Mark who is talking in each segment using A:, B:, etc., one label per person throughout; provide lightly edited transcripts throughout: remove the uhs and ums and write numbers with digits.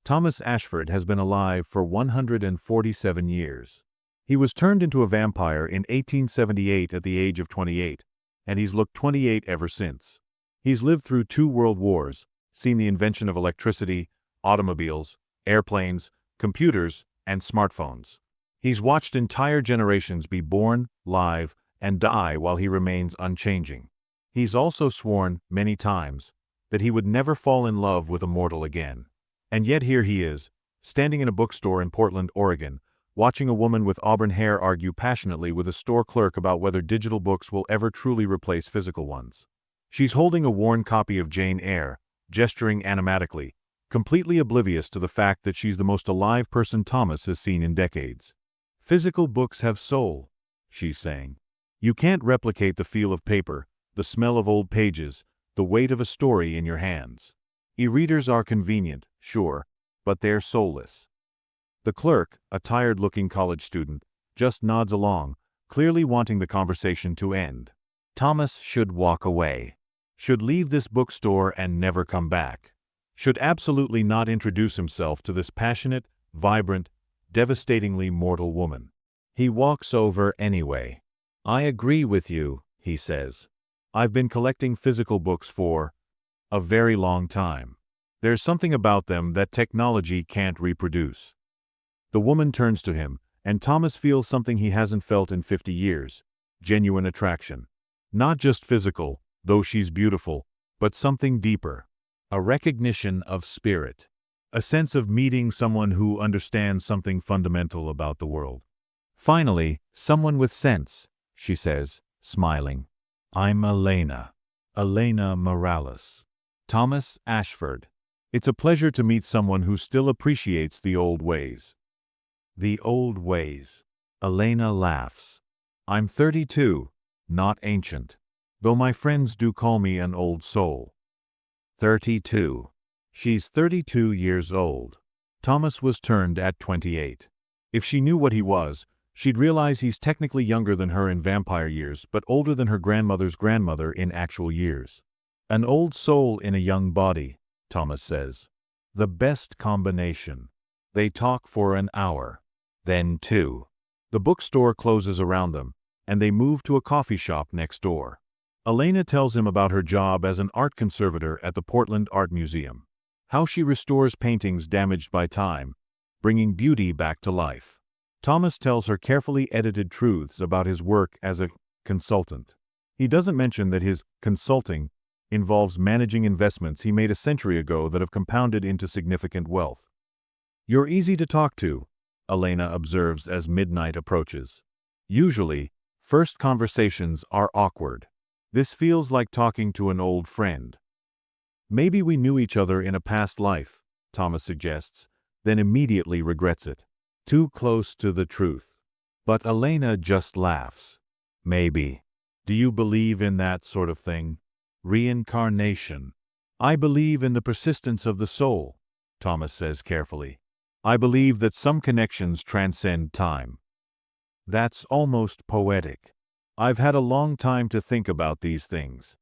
A: Thomas Ashford has been alive for 147 years. He was turned into a vampire in 1878 at the age of 28, and he's looked 28 ever since. He's lived through 2 world wars, seen the invention of electricity, automobiles, airplanes, computers, and smartphones. He's watched entire generations be born, live, and die while he remains unchanging. He's also sworn, many times, that he would never fall in love with a mortal again. And yet here he is, standing in a bookstore in Portland, Oregon, watching a woman with auburn hair argue passionately with a store clerk about whether digital books will ever truly replace physical ones. She's holding a worn copy of Jane Eyre, gesturing animatically, completely oblivious to the fact that she's the most alive person Thomas has seen in decades. "Physical books have soul," she's saying. "You can't replicate the feel of paper, the smell of old pages, the weight of a story in your hands. E-readers are convenient, sure, but they're soulless." The clerk, a tired-looking college student, just nods along, clearly wanting the conversation to end. Thomas should walk away. Should leave this bookstore and never come back. Should absolutely not introduce himself to this passionate, vibrant, devastatingly mortal woman. He walks over anyway. "I agree with you," he says. "I've been collecting physical books for a very long time. There's something about them that technology can't reproduce." The woman turns to him, and Thomas feels something he hasn't felt in 50 years, genuine attraction. Not just physical, though she's beautiful, but something deeper. A recognition of spirit. A sense of meeting someone who understands something fundamental about the world. "Finally, someone with sense," she says, smiling. "I'm Elena. Elena Morales. Thomas Ashford. It's a pleasure to meet someone who still appreciates the old ways." The old ways. Elena laughs. "I'm 32, not ancient. Though my friends do call me an old soul." 32. She's 32 years old. Thomas was turned at 28. If she knew what he was, she'd realize he's technically younger than her in vampire years, but older than her grandmother's grandmother in actual years. "An old soul in a young body," Thomas says. "The best combination." They talk for an hour. Then 2. The bookstore closes around them, and they move to a coffee shop next door. Elena tells him about her job as an art conservator at the Portland Art Museum. How she restores paintings damaged by time, bringing beauty back to life. Thomas tells her carefully edited truths about his work as a consultant. He doesn't mention that his consulting involves managing investments he made a century ago that have compounded into significant wealth. "You're easy to talk to," Elena observes as midnight approaches. "Usually, first conversations are awkward. This feels like talking to an old friend." "Maybe we knew each other in a past life," Thomas suggests, then immediately regrets it. Too close to the truth. But Elena just laughs. "Maybe. Do you believe in that sort of thing? Reincarnation?" "I believe in the persistence of the soul," Thomas says carefully. "I believe that some connections transcend time." That's almost poetic. "I've had a long time to think about these things."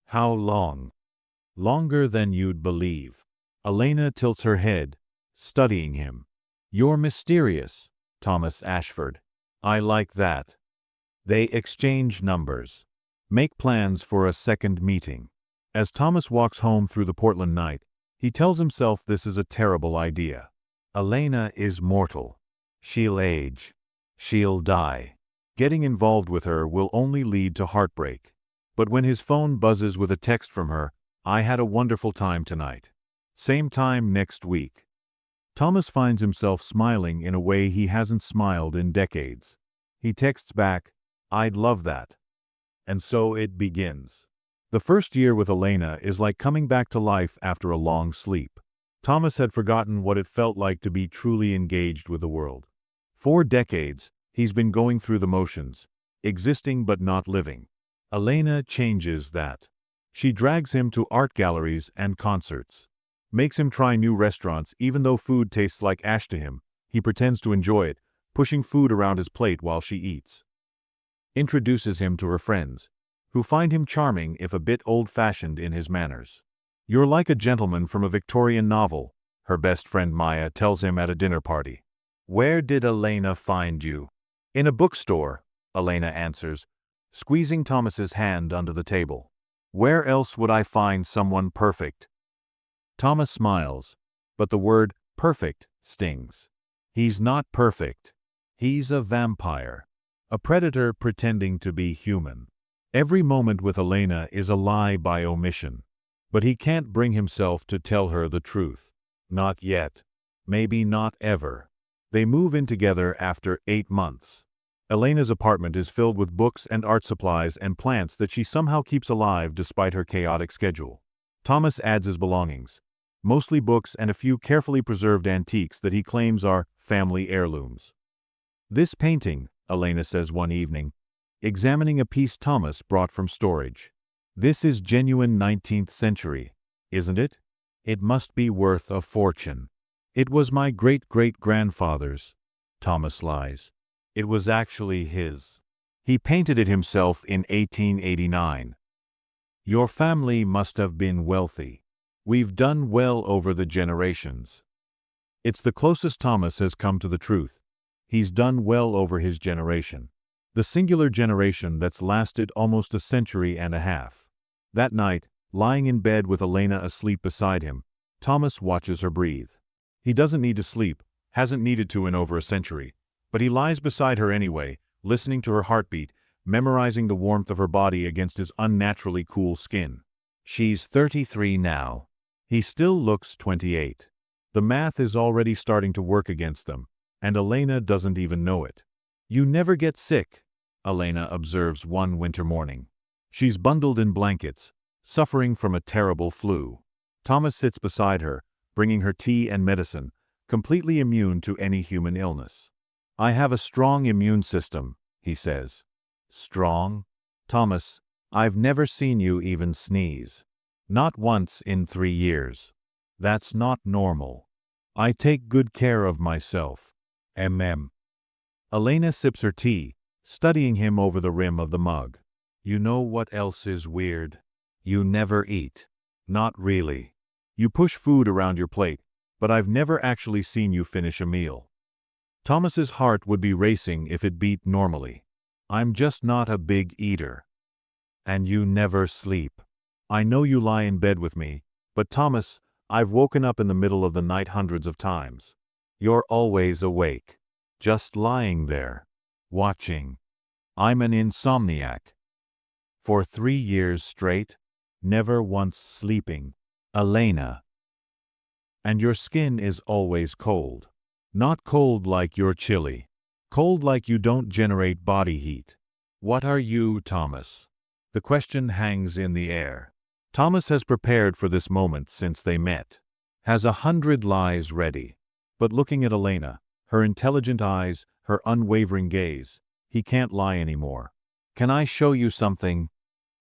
A: "How long?" "Longer than you'd believe." Elena tilts her head, studying him. "You're mysterious, Thomas Ashford. I like that." They exchange numbers. Make plans for a second meeting. As Thomas walks home through the Portland night, he tells himself this is a terrible idea. Elena is mortal. She'll age. She'll die. Getting involved with her will only lead to heartbreak. But when his phone buzzes with a text from her, "I had a wonderful time tonight. Same time next week." Thomas finds himself smiling in a way he hasn't smiled in decades. He texts back, "I'd love that." And so it begins. The first year with Elena is like coming back to life after a long sleep. Thomas had forgotten what it felt like to be truly engaged with the world. 4 decades, he's been going through the motions, existing but not living. Elena changes that. She drags him to art galleries and concerts. Makes him try new restaurants even though food tastes like ash to him. He pretends to enjoy it, pushing food around his plate while she eats. Introduces him to her friends, who find him charming if a bit old-fashioned in his manners. "You're like a gentleman from a Victorian novel," her best friend Maya tells him at a dinner party. "Where did Elena find you?" "In a bookstore," Elena answers, squeezing Thomas's hand under the table. "Where else would I find someone perfect?" Thomas smiles, but the word perfect stings. He's not perfect. He's a vampire. A predator pretending to be human. Every moment with Elena is a lie by omission. But he can't bring himself to tell her the truth. Not yet. Maybe not ever. They move in together after 8 months. Elena's apartment is filled with books and art supplies and plants that she somehow keeps alive despite her chaotic schedule. Thomas adds his belongings. Mostly books and a few carefully preserved antiques that he claims are family heirlooms. "This painting," Elena says one evening, examining a piece Thomas brought from storage. "This is genuine 19th century, isn't it? It must be worth a fortune." "It was my great-great-grandfather's," Thomas lies. "It was actually his. He painted it himself in 1889. Your family must have been wealthy. We've done well over the generations." It's the closest Thomas has come to the truth. He's done well over his generation. The singular generation that's lasted almost a century and a half. That night, lying in bed with Elena asleep beside him, Thomas watches her breathe. He doesn't need to sleep, hasn't needed to in over a century, but he lies beside her anyway, listening to her heartbeat, memorizing the warmth of her body against his unnaturally cool skin. She's 33 now. He still looks 28. The math is already starting to work against them, and Elena doesn't even know it. "You never get sick," Elena observes one winter morning. She's bundled in blankets, suffering from a terrible flu. Thomas sits beside her, bringing her tea and medicine, completely immune to any human illness. "I have a strong immune system," he says. "Strong? Thomas, I've never seen you even sneeze. Not once in 3 years. That's not normal. I take good care of myself. Elena sips her tea, studying him over the rim of the mug. "You know what else is weird? You never eat. Not really. You push food around your plate, but I've never actually seen you finish a meal." Thomas's heart would be racing if it beat normally. "I'm just not a big eater." "And you never sleep. I know you lie in bed with me, but Thomas, I've woken up in the middle of the night hundreds of times. You're always awake. Just lying there. Watching. I'm an insomniac. For 3 years straight, never once sleeping. Elena. And your skin is always cold. Not cold like you're chilly. Cold like you don't generate body heat. What are you, Thomas?" The question hangs in the air. Thomas has prepared for this moment since they met. Has 100 lies ready. But looking at Elena, her intelligent eyes, her unwavering gaze, he can't lie anymore. "Can I show you something?"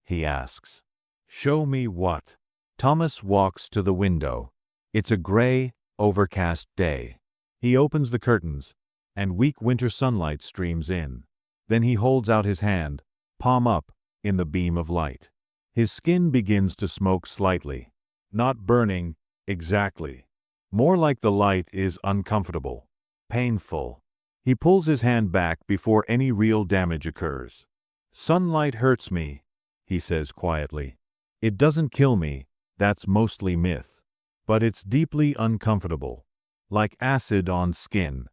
A: he asks. "Show me what?" Thomas walks to the window. It's a gray, overcast day. He opens the curtains, and weak winter sunlight streams in. Then he holds out his hand, palm up, in the beam of light. His skin begins to smoke slightly. Not burning, exactly. More like the light is uncomfortable, painful. He pulls his hand back before any real damage occurs. "Sunlight hurts me," he says quietly. "It doesn't kill me, that's mostly myth. But it's deeply uncomfortable. Like acid on skin."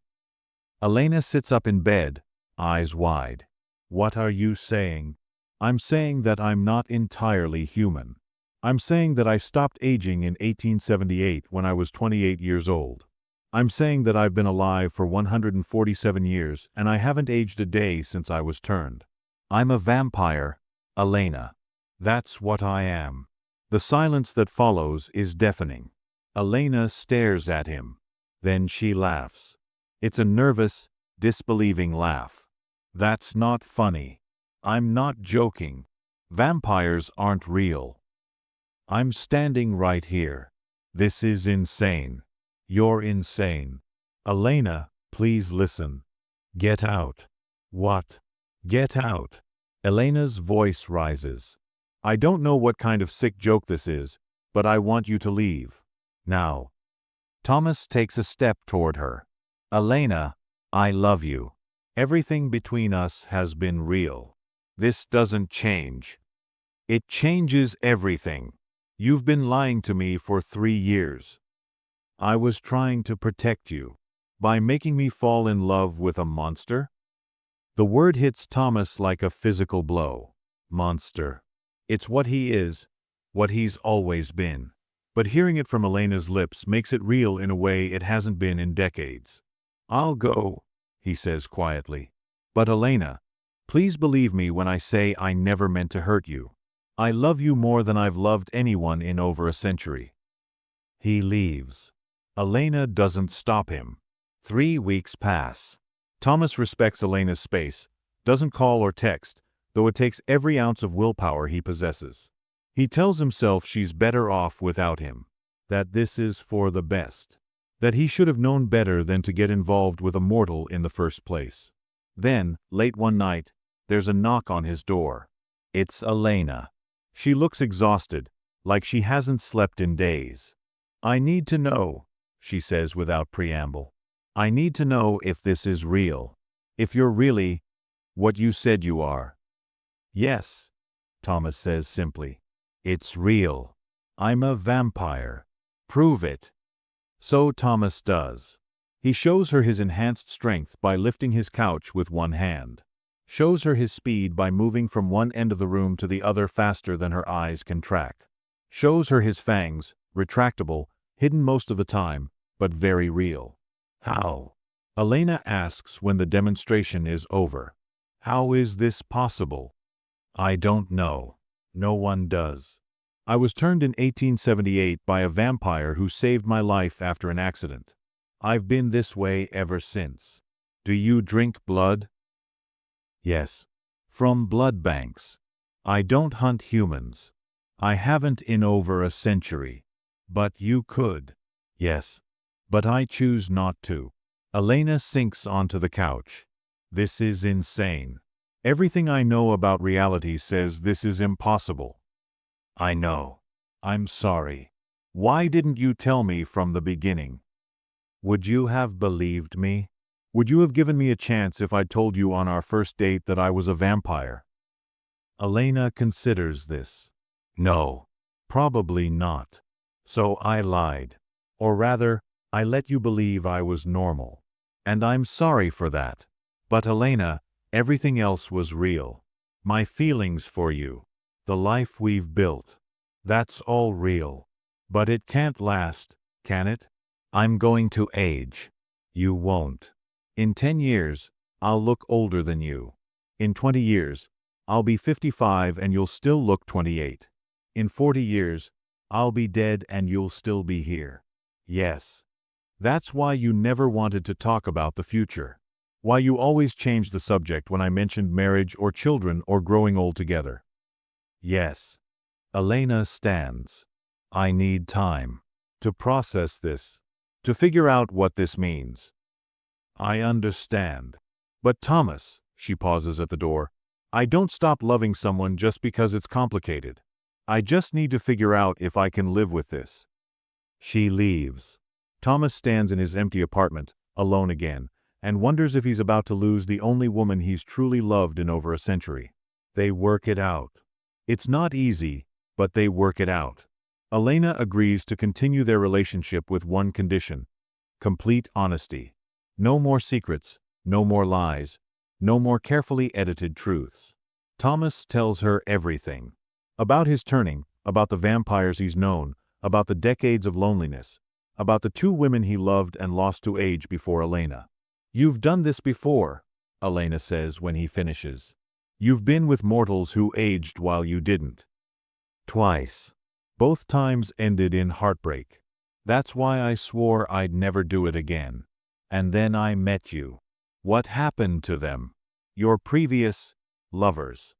A: Elena sits up in bed, eyes wide. "What are you saying?" "I'm saying that I'm not entirely human. I'm saying that I stopped aging in 1878 when I was 28 years old. I'm saying that I've been alive for 147 years and I haven't aged a day since I was turned. I'm a vampire, Elena. That's what I am." The silence that follows is deafening. Elena stares at him. Then she laughs. It's a nervous, disbelieving laugh. "That's not funny. I'm not joking. Vampires aren't real. I'm standing right here. This is insane. You're insane. Elena, please listen. Get out." "What?" "Get out." Elena's voice rises. "I don't know what kind of sick joke this is, but I want you to leave. Now." Thomas takes a step toward her. Elena, I love you. Everything between us has been real. This doesn't change. It changes everything. You've been lying to me for 3 years. I was trying to protect you. By making me fall in love with a monster? The word hits Thomas like a physical blow. Monster. It's what he is, what he's always been. But hearing it from Elena's lips makes it real in a way it hasn't been in decades. I'll go, he says quietly. But Elena, please believe me when I say I never meant to hurt you. I love you more than I've loved anyone in over a century. He leaves. Elena doesn't stop him. 3 weeks pass. Thomas respects Elena's space, doesn't call or text, though it takes every ounce of willpower he possesses. He tells himself she's better off without him, that this is for the best, that he should have known better than to get involved with a mortal in the first place. Then, late one night, there's a knock on his door. It's Elena. She looks exhausted, like she hasn't slept in days. I need to know, she says without preamble. I need to know if this is real. If you're really what you said you are. Yes, Thomas says simply. It's real. I'm a vampire. Prove it. So Thomas does. He shows her his enhanced strength by lifting his couch with one hand. Shows her his speed by moving from one end of the room to the other faster than her eyes can track. Shows her his fangs, retractable, hidden most of the time, but very real. How? Elena asks when the demonstration is over. How is this possible? I don't know. No one does. I was turned in 1878 by a vampire who saved my life after an accident. I've been this way ever since. Do you drink blood? Yes. From blood banks. I don't hunt humans. I haven't in over a century. But you could. Yes. But I choose not to. Elena sinks onto the couch. This is insane. Everything I know about reality says this is impossible. I know. I'm sorry. Why didn't you tell me from the beginning? Would you have believed me? Would you have given me a chance if I'd told you on our first date that I was a vampire? Elena considers this. No. Probably not. So I lied. Or rather, I let you believe I was normal. And I'm sorry for that. But Elena, everything else was real. My feelings for you. The life we've built. That's all real. But it can't last, can it? I'm going to age. You won't. In 10 years, I'll look older than you. In 20 years, I'll be 55 and you'll still look 28. In 40 years, I'll be dead and you'll still be here. Yes. That's why you never wanted to talk about the future. Why you always changed the subject when I mentioned marriage or children or growing old together. Yes. Elena stands. I need time to process this, to figure out what this means. I understand. But Thomas, she pauses at the door, I don't stop loving someone just because it's complicated. I just need to figure out if I can live with this. She leaves. Thomas stands in his empty apartment, alone again, and wonders if he's about to lose the only woman he's truly loved in over a century. They work it out. It's not easy, but they work it out. Elena agrees to continue their relationship with one condition: complete honesty. No more secrets, no more lies, no more carefully edited truths. Thomas tells her everything. About his turning, about the vampires he's known, about the decades of loneliness, about the 2 women he loved and lost to age before Elena. You've done this before, Elena says when he finishes. You've been with mortals who aged while you didn't. Twice. Both times ended in heartbreak. That's why I swore I'd never do it again. And then I met you. What happened to them? Your previous lovers.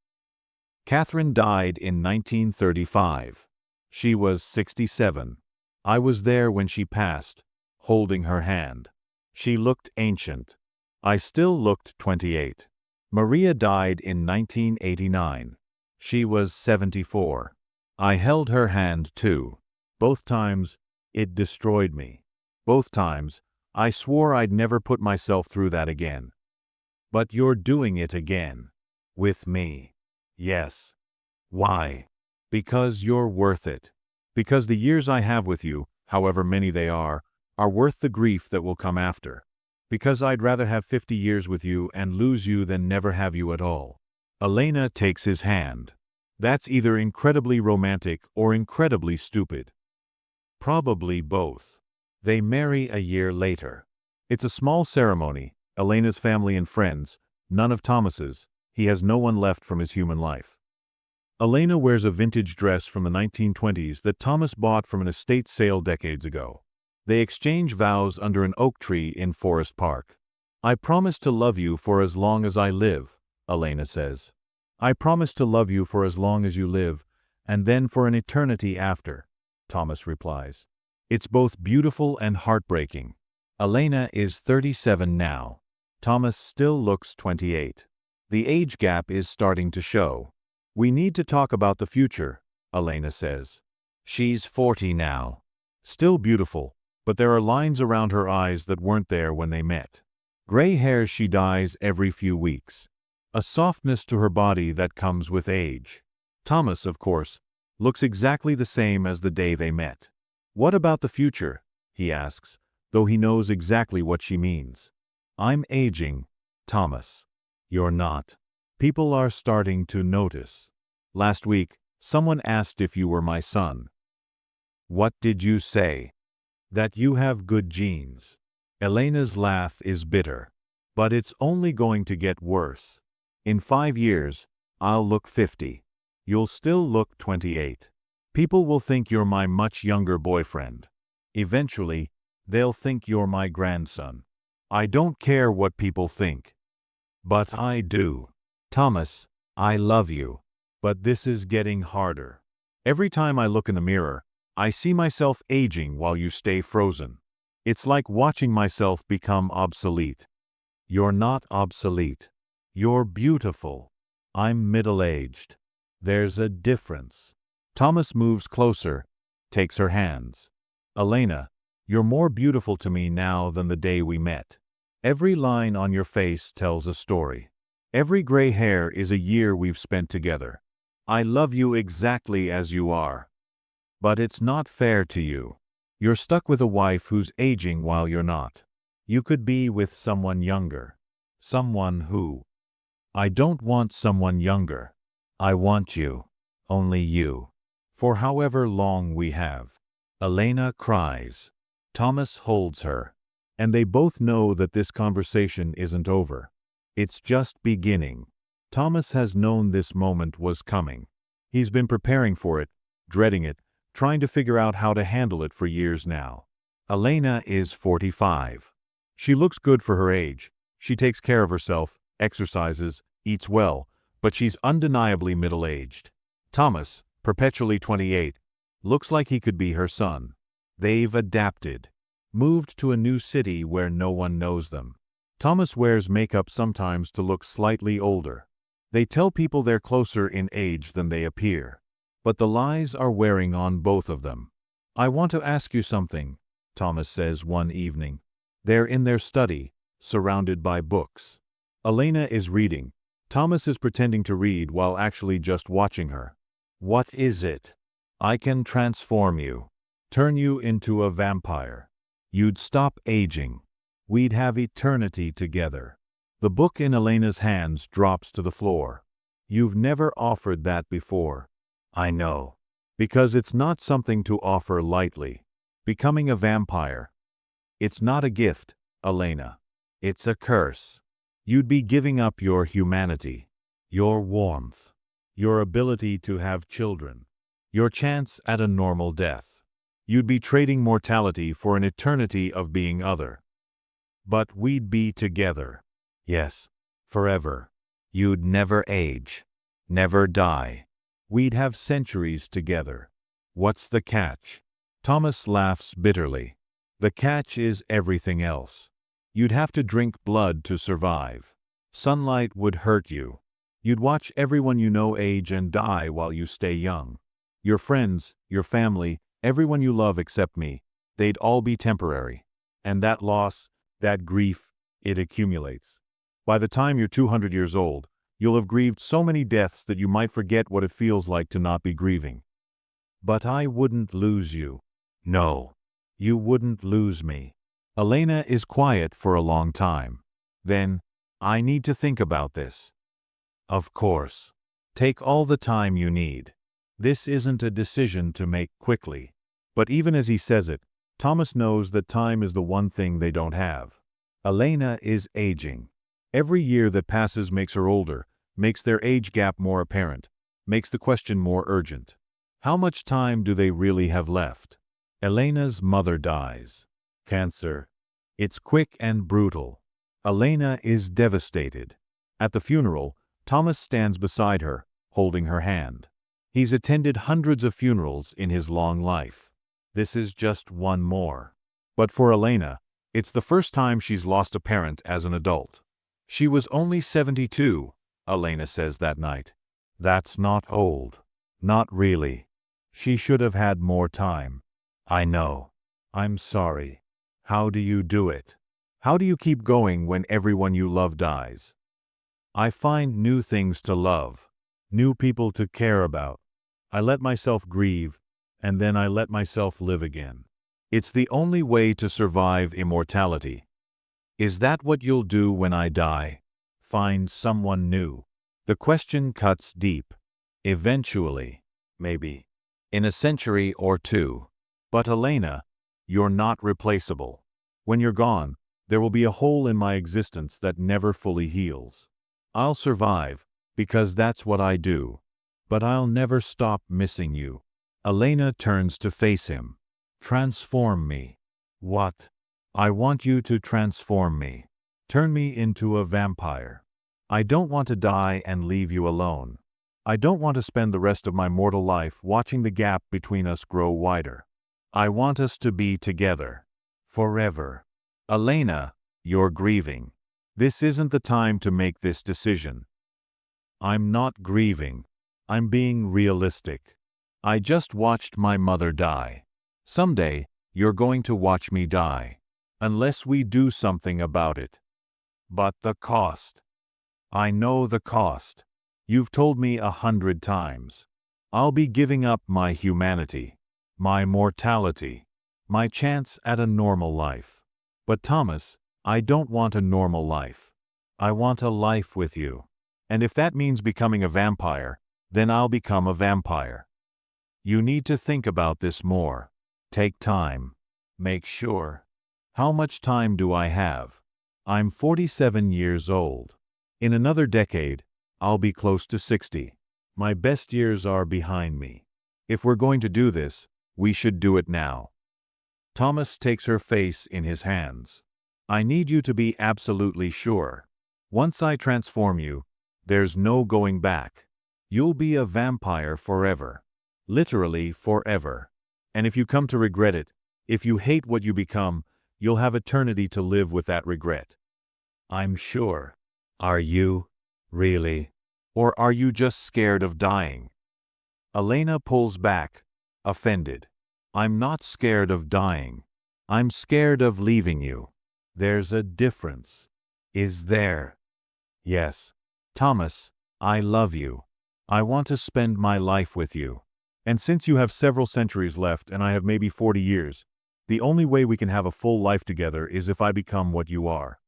A: Catherine died in 1935. She was 67. I was there when she passed, holding her hand. She looked ancient. I still looked 28. Maria died in 1989. She was 74. I held her hand too. Both times, it destroyed me. Both times, I swore I'd never put myself through that again. But you're doing it again. With me. Yes. Why? Because you're worth it. Because the years I have with you, however many they are worth the grief that will come after. Because I'd rather have 50 years with you and lose you than never have you at all. Elena takes his hand. That's either incredibly romantic or incredibly stupid. Probably both. They marry a year later. It's a small ceremony, Elena's family and friends, none of Thomas's. He has no one left from his human life. Elena wears a vintage dress from the 1920s that Thomas bought from an estate sale decades ago. They exchange vows under an oak tree in Forest Park. I promise to love you for as long as I live, Elena says. I promise to love you for as long as you live, and then for an eternity after, Thomas replies. It's both beautiful and heartbreaking. Elena is 37 now. Thomas still looks 28. The age gap is starting to show. We need to talk about the future, Elena says. She's 40 now. Still beautiful, but there are lines around her eyes that weren't there when they met. Gray hair she dyes every few weeks. A softness to her body that comes with age. Thomas, of course, looks exactly the same as the day they met. What about the future? He asks, though he knows exactly what she means. I'm aging, Thomas. You're not. People are starting to notice. Last week, someone asked if you were my son. What did you say? That you have good genes. Elena's laugh is bitter. But it's only going to get worse. In 5 years, I'll look 50. You'll still look 28. People will think you're my much younger boyfriend. Eventually, they'll think you're my grandson. I don't care what people think. But I do. Thomas, I love you. But this is getting harder. Every time I look in the mirror, I see myself aging while you stay frozen. It's like watching myself become obsolete. You're not obsolete. You're beautiful. I'm middle-aged. There's a difference. Thomas moves closer, takes her hands. Elena, you're more beautiful to me now than the day we met. Every line on your face tells a story. Every gray hair is a year we've spent together. I love you exactly as you are. But it's not fair to you. You're stuck with a wife who's aging while you're not. You could be with someone younger. Someone who... I don't want someone younger. I want you. Only you. For however long we have. Elena cries. Thomas holds her. And they both know that this conversation isn't over. It's just beginning. Thomas has known this moment was coming. He's been preparing for it, dreading it, trying to figure out how to handle it for years now. Elena is 45. She looks good for her age. She takes care of herself, exercises, eats well, but she's undeniably middle-aged. Thomas, perpetually 28, looks like he could be her son. They've adapted. Moved to a new city where no one knows them. Thomas wears makeup sometimes to look slightly older. They tell people they're closer in age than they appear. But the lies are wearing on both of them. I want to ask you something, Thomas says one evening. They're in their study, surrounded by books. Elena is reading. Thomas is pretending to read while actually just watching her. What is it? I can transform you. Turn you into a vampire. You'd stop aging. We'd have eternity together. The book in Elena's hands drops to the floor. You've never offered that before. I know. Because it's not something to offer lightly. Becoming a vampire. It's not a gift, Elena. It's a curse. You'd be giving up your humanity, your warmth, your ability to have children, your chance at a normal death. You'd be trading mortality for an eternity of being other. But we'd be together. Yes, forever. You'd never age, never die. We'd have centuries together. What's the catch? Thomas laughs bitterly. The catch is everything else. You'd have to drink blood to survive. Sunlight would hurt you. You'd watch everyone you know age and die while you stay young. Your friends, your family, everyone you love except me, they'd all be temporary. And that loss, that grief, it accumulates. By the time you're 200 years old, you'll have grieved so many deaths that you might forget what it feels like to not be grieving. But I wouldn't lose you. No, you wouldn't lose me. Elena is quiet for a long time. Then, I need to think about this. Of course. Take all the time you need. This isn't a decision to make quickly. But even as he says it, Thomas knows that time is the one thing they don't have. Elena is aging. Every year that passes makes her older, makes their age gap more apparent, makes the question more urgent. How much time do they really have left? Elena's mother dies. Cancer. It's quick and brutal. Elena is devastated. At the funeral, Thomas stands beside her, holding her hand. He's attended hundreds of funerals in his long life. This is just one more. But for Elena, it's the first time she's lost a parent as an adult. She was only 72, Elena says that night. That's not old. Not really. She should have had more time. I know. I'm sorry. How do you do it? How do you keep going when everyone you love dies? I find new things to love, new people to care about. I let myself grieve, and then I let myself live again. It's the only way to survive immortality. Is that what you'll do when I die? Find someone new? The question cuts deep. Eventually, maybe. In a century or two. But Elena, you're not replaceable. When you're gone, there will be a hole in my existence that never fully heals. I'll survive, because that's what I do. But I'll never stop missing you. Elena turns to face him. Transform me. What? I want you to transform me. Turn me into a vampire. I don't want to die and leave you alone. I don't want to spend the rest of my mortal life watching the gap between us grow wider. I want us to be together. Forever. Elena, you're grieving. This isn't the time to make this decision. I'm not grieving. I'm being realistic. I just watched my mother die. Someday, you're going to watch me die. Unless we do something about it. But the cost. I know the cost. You've told me 100 times. I'll be giving up my humanity, my mortality, my chance at a normal life. But Thomas, I don't want a normal life. I want a life with you. And if that means becoming a vampire, then I'll become a vampire. You need to think about this more. Take time. Make sure. How much time do I have? I'm 47 years old. In another decade, I'll be close to 60. My best years are behind me. If we're going to do this, we should do it now. Thomas takes her face in his hands. I need you to be absolutely sure. Once I transform you, there's no going back. You'll be a vampire forever. Literally forever. And if you come to regret it, if you hate what you become, you'll have eternity to live with that regret. I'm sure. Are you? Really? Or are you just scared of dying? Elena pulls back, offended. I'm not scared of dying. I'm scared of leaving you. There's a difference. Is there? Yes. Thomas, I love you. I want to spend my life with you. And since you have several centuries left and I have maybe 40 years, the only way we can have a full life together is if I become what you are.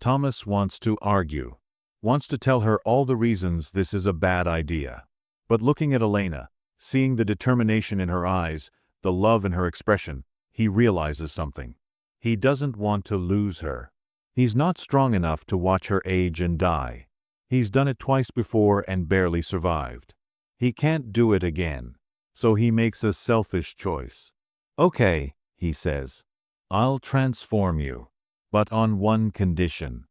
A: Thomas wants to argue, wants to tell her all the reasons this is a bad idea. But looking at Elena, seeing the determination in her eyes, the love in her expression, he realizes something. He doesn't want to lose her. He's not strong enough to watch her age and die. He's done it twice before and barely survived. He can't do it again. So he makes a selfish choice. Okay, he says. I'll transform you. But on one condition.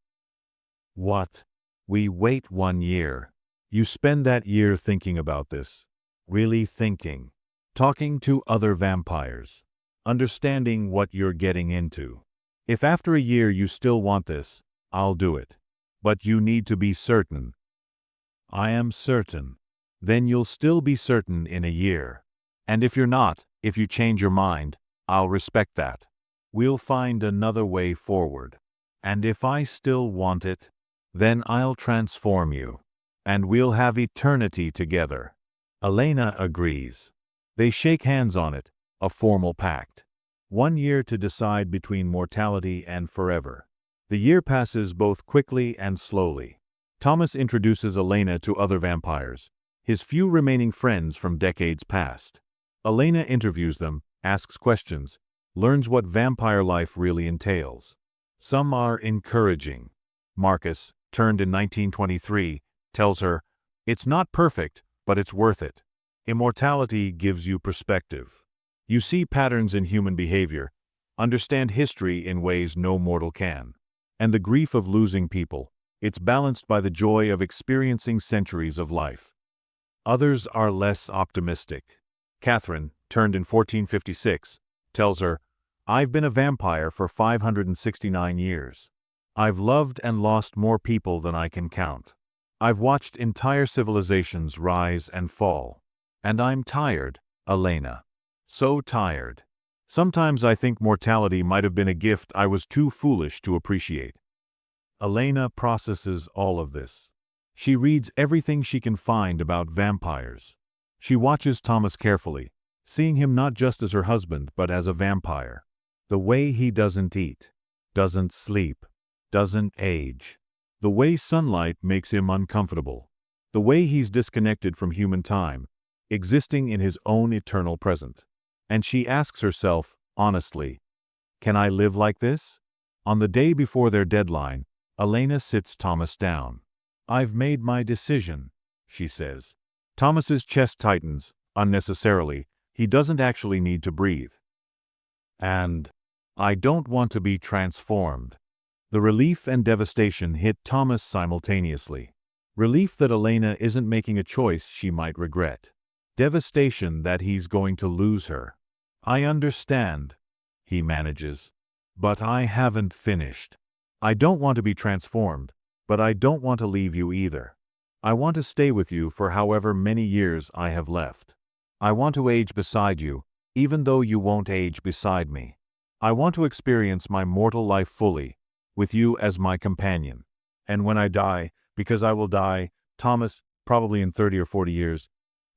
A: What? We wait 1 year. You spend that year thinking about this. Really thinking. Talking to other vampires. Understanding what you're getting into. If after a year you still want this, I'll do it. But you need to be certain. I am certain. Then you'll still be certain in a year. And if you're not, if you change your mind, I'll respect that. we'll find another way forward. And if I still want it, then I'll transform you. And we'll have eternity together. Elena agrees. They shake hands on it, a formal pact. 1 year to decide between mortality and forever. The year passes both quickly and slowly. Thomas introduces Elena to other vampires, his few remaining friends from decades past. Elena interviews them, asks questions, learns what vampire life really entails. Some are encouraging. Marcus, turned in 1923, tells her, "It's not perfect, but it's worth it. Immortality gives you perspective. You see patterns in human behavior, understand history in ways no mortal can. And the grief of losing people, it's balanced by the joy of experiencing centuries of life." Others are less optimistic. Catherine, turned in 1456, tells her, "I've been a vampire for 569 years. I've loved and lost more people than I can count. I've watched entire civilizations rise and fall. And I'm tired, Elena. So tired. Sometimes I think mortality might have been a gift I was too foolish to appreciate." Elena processes all of this. She reads everything she can find about vampires. She watches Thomas carefully, seeing him not just as her husband but as a vampire. The way he doesn't eat, doesn't sleep, doesn't age. The way sunlight makes him uncomfortable. The way he's disconnected from human time, existing in his own eternal present. And she asks herself, honestly, can I live like this? On the day before their deadline, Elena sits Thomas down. "I've made my decision," she says. Thomas's chest tightens, unnecessarily. He doesn't actually need to breathe. "And I don't want to be transformed." The relief and devastation hit Thomas simultaneously. Relief that Elena isn't making a choice she might regret. Devastation that he's going to lose her. "I understand," he manages. "But I haven't finished. I don't want to be transformed, but I don't want to leave you either. I want to stay with you for however many years I have left. I want to age beside you, even though you won't age beside me. I want to experience my mortal life fully, with you as my companion. And when I die, because I will die, Thomas, probably in 30 or 40 years,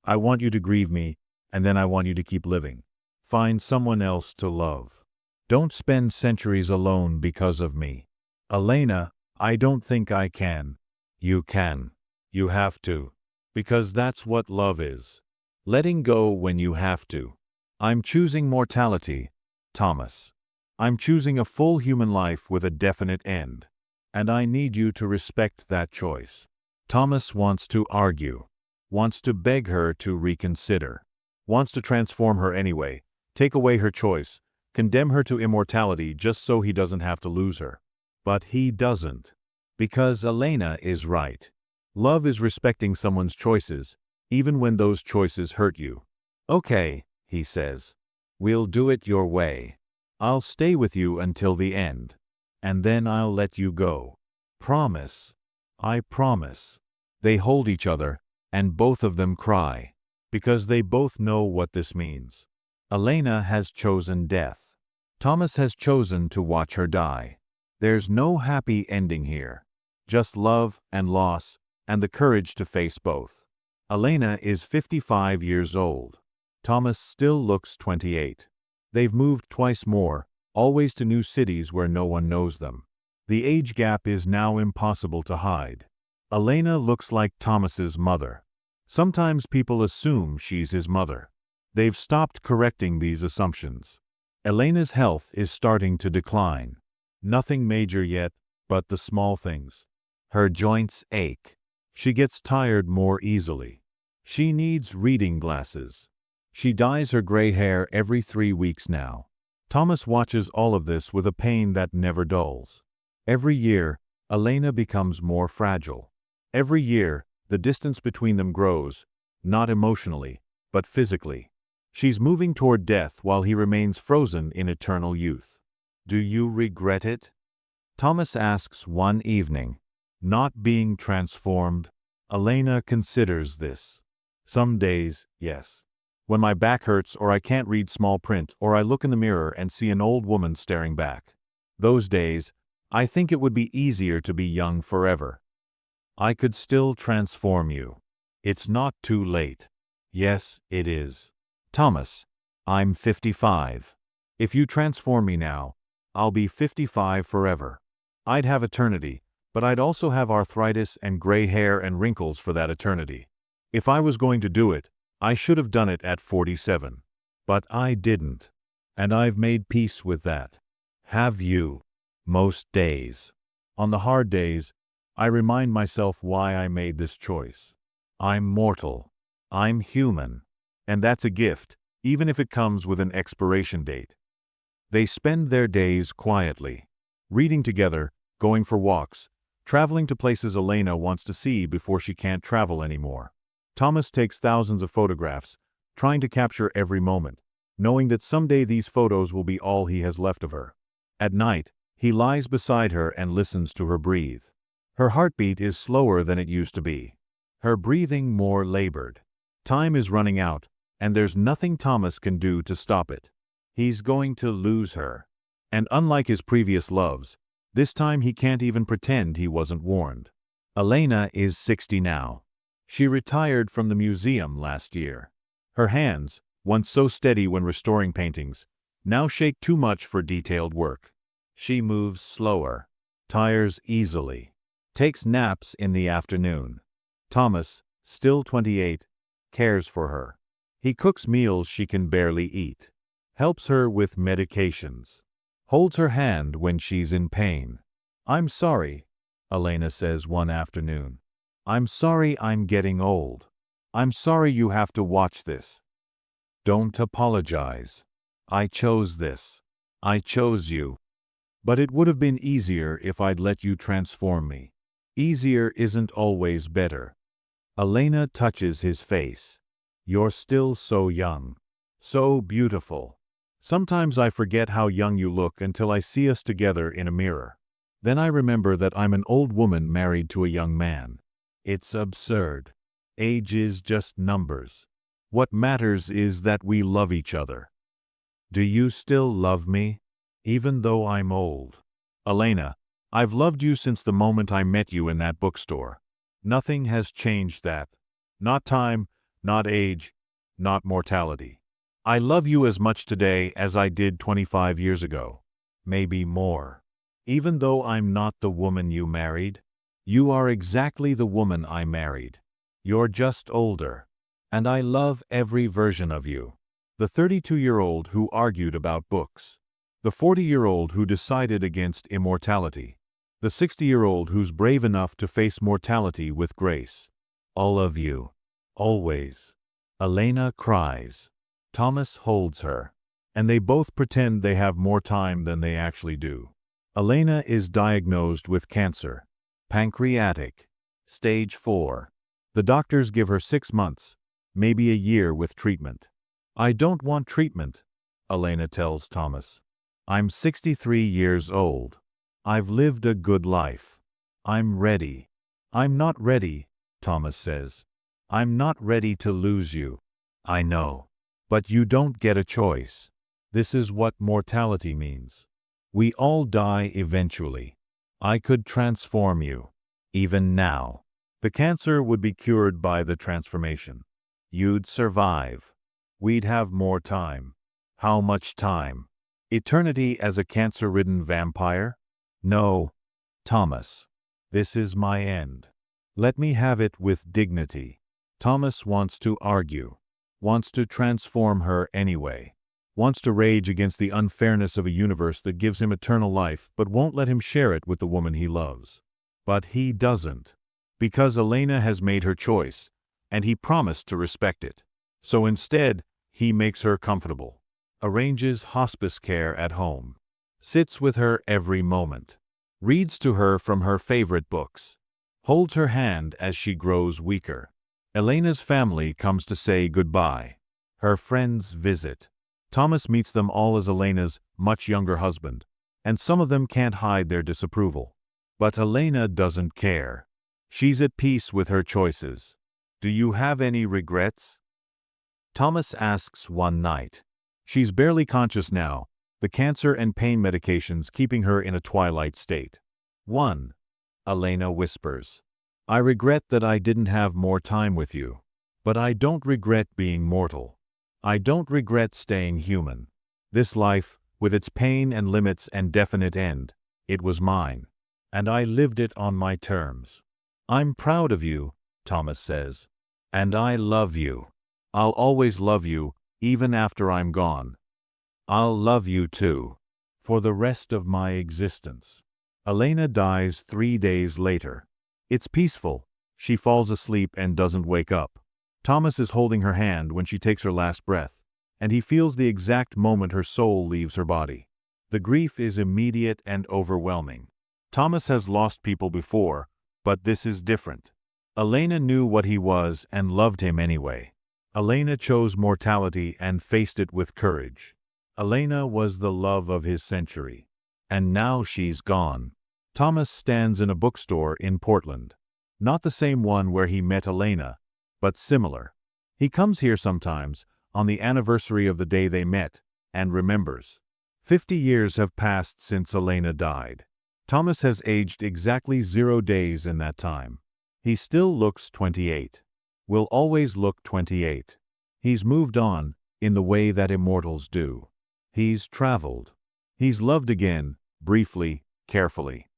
A: I want you to grieve me, and then I want you to keep living. Find someone else to love. Don't spend centuries alone because of me. Elena, I don't think I can." "You can. You have to. Because that's what love is. Letting go when you have to. I'm choosing mortality, Thomas. I'm choosing a full human life with a definite end. And I need you to respect that choice." Thomas wants to argue. Wants to beg her to reconsider. Wants to transform her anyway, take away her choice, condemn her to immortality just so he doesn't have to lose her. But he doesn't. Because Elena is right. Love is respecting someone's choices, even when those choices hurt you. "Okay," he says. "We'll do it your way. I'll stay with you until the end. And then I'll let you go. Promise." "I promise." They hold each other, and both of them cry. Because they both know what this means. Elena has chosen death. Thomas has chosen to watch her die. There's no happy ending here. Just love and loss, and the courage to face both. Elena is 55 years old. Thomas still looks 28. They've moved twice more, always to new cities where no one knows them. The age gap is now impossible to hide. Elena looks like Thomas's mother. Sometimes people assume she's his mother. They've stopped correcting these assumptions. Elena's health is starting to decline. Nothing major yet, but the small things. Her joints ache. She gets tired more easily. She needs reading glasses. She dyes her gray hair every 3 weeks now. Thomas watches all of this with a pain that never dulls. Every year, Elena becomes more fragile. Every year, the distance between them grows, not emotionally, but physically. She's moving toward death while he remains frozen in eternal youth. "Do you regret it?" Thomas asks one evening. Not being transformed, Elena considers this. Some days, yes. When my back hurts or I can't read small print or I look in the mirror and see an old woman staring back. Those days, I think it would be easier to be young forever. I could still transform you. It's not too late. Yes, it is. Thomas, I'm 55. If you transform me now, I'll be 55 forever. I'd have eternity, but I'd also have arthritis and gray hair and wrinkles for that eternity. If I was going to do it, I should have done it at 47. But I didn't. And I've made peace with that. Have you? Most days. On the hard days, I remind myself why I made this choice. I'm mortal. I'm human. And that's a gift, even if it comes with an expiration date. They spend their days quietly, reading together, going for walks, traveling to places Elena wants to see before she can't travel anymore. Thomas takes thousands of photographs, trying to capture every moment, knowing that someday these photos will be all he has left of her. At night, he lies beside her and listens to her breathe. Her heartbeat is slower than it used to be. Her breathing more labored. Time is running out, and there's nothing Thomas can do to stop it. He's going to lose her. And unlike his previous loves, this time he can't even pretend he wasn't warned. Elena is 60 now. She retired from the museum last year. Her hands, once so steady when restoring paintings, now shake too much for detailed work. She moves slower, tires easily, takes naps in the afternoon. Thomas, still 28, cares for her. He cooks meals she can barely eat, helps her with medications, holds her hand when she's in pain. I'm sorry, Elena says one afternoon. I'm sorry I'm getting old. I'm sorry you have to watch this. Don't apologize. I chose this. I chose you. But it would have been easier if I'd let you transform me. Easier isn't always better. Elena touches his face. You're still so young. So beautiful. Sometimes I forget how young you look until I see us together in a mirror. Then I remember that I'm an old woman married to a young man. It's absurd. Age is just numbers. What matters is that we love each other. Do you still love me? Even though I'm old. Elena, I've loved you since the moment I met you in that bookstore. Nothing has changed that. Not time, not age, not mortality. I love you as much today as I did 25 years ago. Maybe more. Even though I'm not the woman you married, you are exactly the woman I married. You're just older. And I love every version of you. The 32-year-old who argued about books. The 40-year-old who decided against immortality. The 60-year-old who's brave enough to face mortality with grace. All of you. Always. Elena cries. Thomas holds her. And they both pretend they have more time than they actually do. Elena is diagnosed with cancer. Pancreatic. Stage 4. The doctors give her 6 months, maybe a year with treatment. I don't want treatment, Elena tells Thomas. I'm 63 years old. I've lived a good life. I'm ready. I'm not ready, Thomas says. I'm not ready to lose you. I know. But you don't get a choice. This is what mortality means. We all die eventually. I could transform you. Even now. The cancer would be cured by the transformation. You'd survive. We'd have more time. How much time? Eternity as a cancer-ridden vampire? No, Thomas. This is my end. Let me have it with dignity. Thomas wants to argue. Wants to transform her anyway. Wants to rage against the unfairness of a universe that gives him eternal life but won't let him share it with the woman he loves. But he doesn't. Because Elena has made her choice, and he promised to respect it. So instead, he makes her comfortable. Arranges hospice care at home. Sits with her every moment. Reads to her from her favorite books. Holds her hand as she grows weaker. Elena's family comes to say goodbye. Her friends visit. Thomas meets them all as Elena's much younger husband, and some of them can't hide their disapproval. But Elena doesn't care. She's at peace with her choices. Do you have any regrets? Thomas asks one night. She's barely conscious now, the cancer and pain medications keeping her in a twilight state. 1. Elena whispers. I regret that I didn't have more time with you. But I don't regret being mortal. I don't regret staying human. This life, with its pain and limits and definite end, it was mine. And I lived it on my terms. I'm proud of you, Thomas says. And I love you. I'll always love you, even after I'm gone. I'll love you too. For the rest of my existence. Elena dies 3 days later. It's peaceful. She falls asleep and doesn't wake up. Thomas is holding her hand when she takes her last breath, and he feels the exact moment her soul leaves her body. The grief is immediate and overwhelming. Thomas has lost people before, but this is different. Elena knew what he was and loved him anyway. Elena chose mortality and faced it with courage. Elena was the love of his century. And now she's gone. Thomas stands in a bookstore in Portland. Not the same one where he met Elena, but similar. He comes here sometimes, on the anniversary of the day they met, and remembers. 50 years have passed since Elena died. Thomas has aged exactly 0 days in that time. He still looks 28. Will always look 28. He's moved on, in the way that immortals do. He's traveled. He's loved again, briefly, carefully.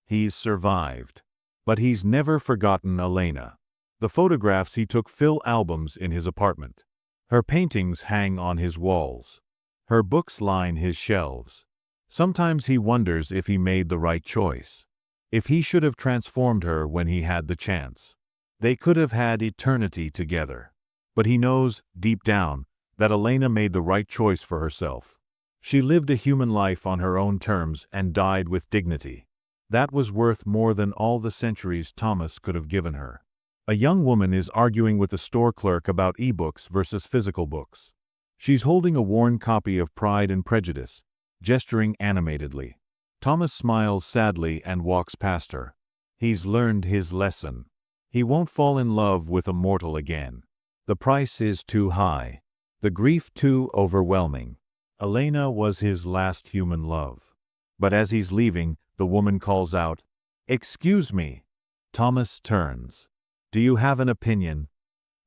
A: He's survived. But he's never forgotten Elena. The photographs he took fill albums in his apartment. Her paintings hang on his walls. Her books line his shelves. Sometimes he wonders if he made the right choice. If he should have transformed her when he had the chance. They could have had eternity together. But he knows, deep down, that Elena made the right choice for herself. She lived a human life on her own terms and died with dignity. That was worth more than all the centuries Thomas could have given her. A young woman is arguing with the store clerk about e-books versus physical books. She's holding a worn copy of Pride and Prejudice, gesturing animatedly. Thomas smiles sadly and walks past her. He's learned his lesson. He won't fall in love with a mortal again. The price is too high. The grief too overwhelming. Elena was his last human love. But as he's leaving, the woman calls out, "Excuse me." Thomas turns. "Do you have an opinion?"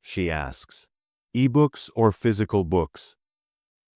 A: she asks. "E-books or physical books?"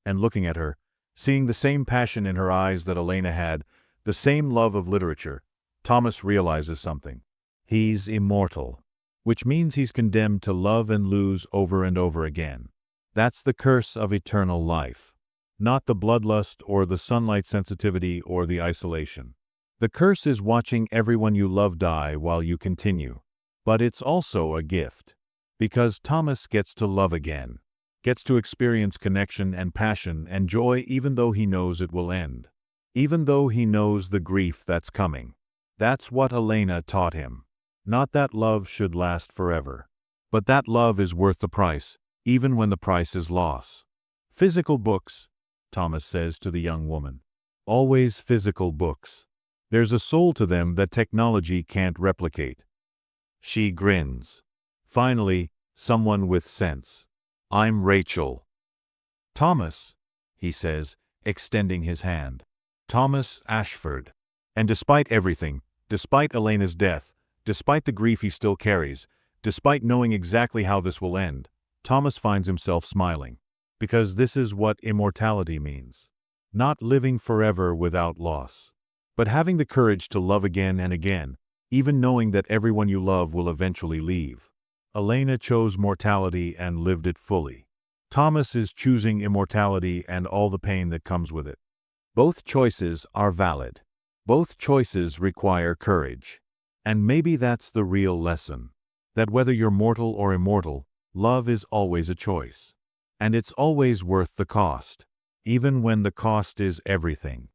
A: And looking at her, seeing the same passion in her eyes that Elena had, the same love of literature, Thomas realizes something. He's immortal, which means he's condemned to love and lose over and over again. That's the curse of eternal life. Not the bloodlust or the sunlight sensitivity or the isolation. The curse is watching everyone you love die while you continue. But it's also a gift. Because Thomas gets to love again. Gets to experience connection and passion and joy even though he knows it will end. Even though he knows the grief that's coming. That's what Elena taught him. Not that love should last forever. But that love is worth the price, even when the price is loss. Physical books, Thomas says to the young woman. Always physical books. There's a soul to them that technology can't replicate. She grins. Finally, someone with sense. I'm Rachel. Thomas, he says, extending his hand. Thomas Ashford. And despite everything, despite Elena's death, despite the grief he still carries, despite knowing exactly how this will end, Thomas finds himself smiling. Because this is what immortality means. Not living forever without loss. But having the courage to love again and again, even knowing that everyone you love will eventually leave. Elena chose mortality and lived it fully. Thomas is choosing immortality and all the pain that comes with it. Both choices are valid. Both choices require courage. And maybe that's the real lesson. That whether you're mortal or immortal, love is always a choice. And it's always worth the cost. Even when the cost is everything.